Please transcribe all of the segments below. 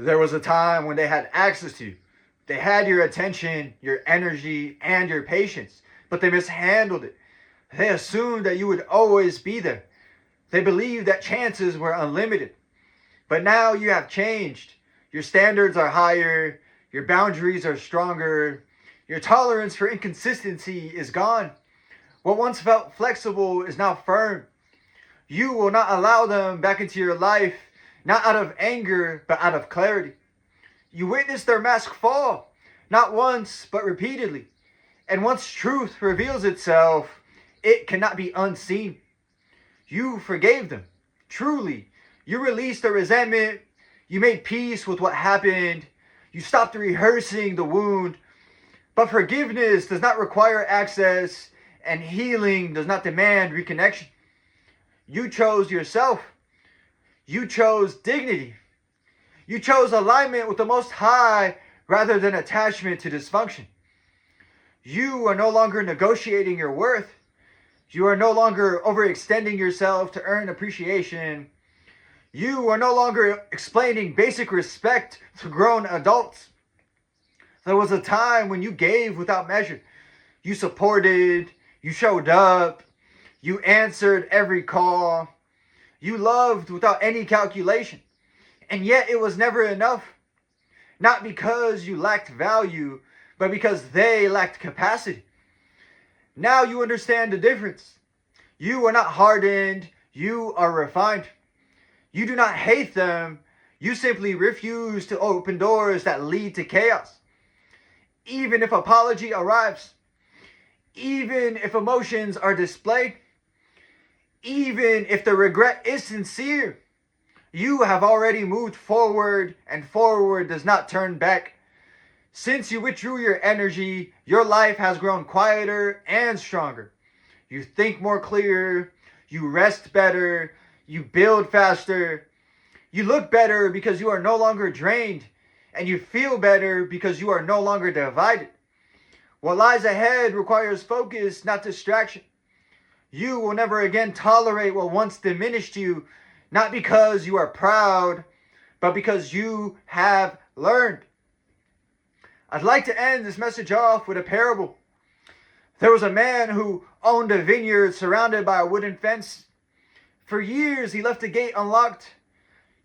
There was a time when they had access to you. They had your attention, your energy, and your patience, but they mishandled it. They assumed that you would always be there. They believed that chances were unlimited. But now you have changed. Your standards are higher, your boundaries are stronger, your tolerance for inconsistency is gone. What once felt flexible is now firm. You will not allow them back into your life, not out of anger, but out of clarity. You witness their mask fall, not once, but repeatedly. And once truth reveals itself, it cannot be unseen. You forgave them, truly. You released the resentment. You made peace with what happened. You stopped rehearsing the wound. But forgiveness does not require access, and healing does not demand reconnection. You chose yourself. You chose dignity. You chose alignment with the Most High rather than attachment to dysfunction. You are no longer negotiating your worth. You are no longer overextending yourself to earn appreciation. You are no longer explaining basic respect to grown adults. There was a time when you gave without measure. You supported. You showed up. You answered every call. You loved without any calculation. And yet it was never enough. Not because you lacked value, but because they lacked capacity. Now you understand the difference. You are not hardened. You are refined. You do not hate them. You simply refuse to open doors that lead to chaos. Even if apology arrives, even if emotions are displayed, even if the regret is sincere, you have already moved forward, and forward does not turn back. Since you withdrew your energy, your life has grown quieter and stronger. You think more clear, you rest better, you build faster, you look better because you are no longer drained, and you feel better because you are no longer divided. What lies ahead requires focus, not distraction. You will never again tolerate what once diminished you, not because you are proud, but because you have learned. I'd like to end this message off with a parable. There was a man who owned a vineyard surrounded by a wooden fence. For years, he left the gate unlocked.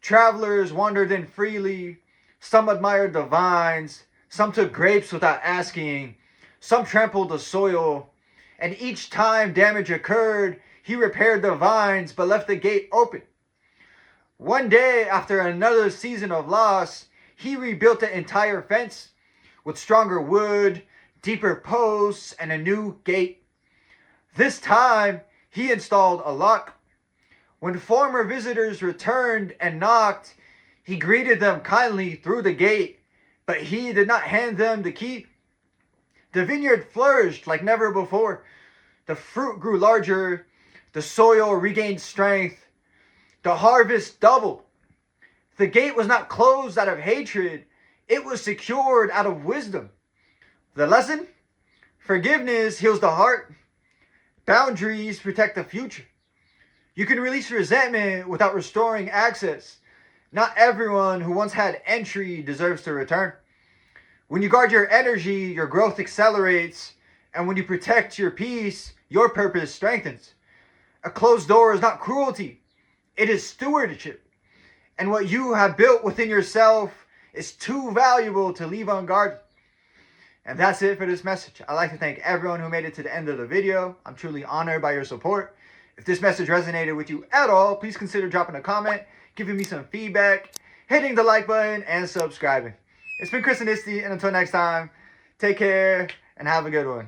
Travelers wandered in freely. Some admired the vines. Some took grapes without asking. Some trampled the soil. And each time damage occurred, he repaired the vines but left the gate open. One day, after another season of loss, he rebuilt the entire fence with stronger wood, deeper posts, and a new gate. This time, he installed a lock. When former visitors returned and knocked, he greeted them kindly through the gate, but he did not hand them the key. The vineyard flourished like never before. The fruit grew larger. The soil regained strength. The harvest doubled. The gate was not closed out of hatred. It was secured out of wisdom. The lesson? Forgiveness heals the heart. Boundaries protect the future. You can release resentment without restoring access. Not everyone who once had entry deserves to return. When you guard your energy, your growth accelerates. And when you protect your peace, your purpose strengthens. A closed door is not cruelty. It is stewardship. And what you have built within yourself is too valuable to leave unguarded. And that's it for this message. I'd like to thank everyone who made it to the end of the video. I'm truly honored by your support. If this message resonated with you at all, please consider dropping a comment, giving me some feedback, hitting the like button, and subscribing. It's been Chris and Isty, and until next time, take care and have a good one.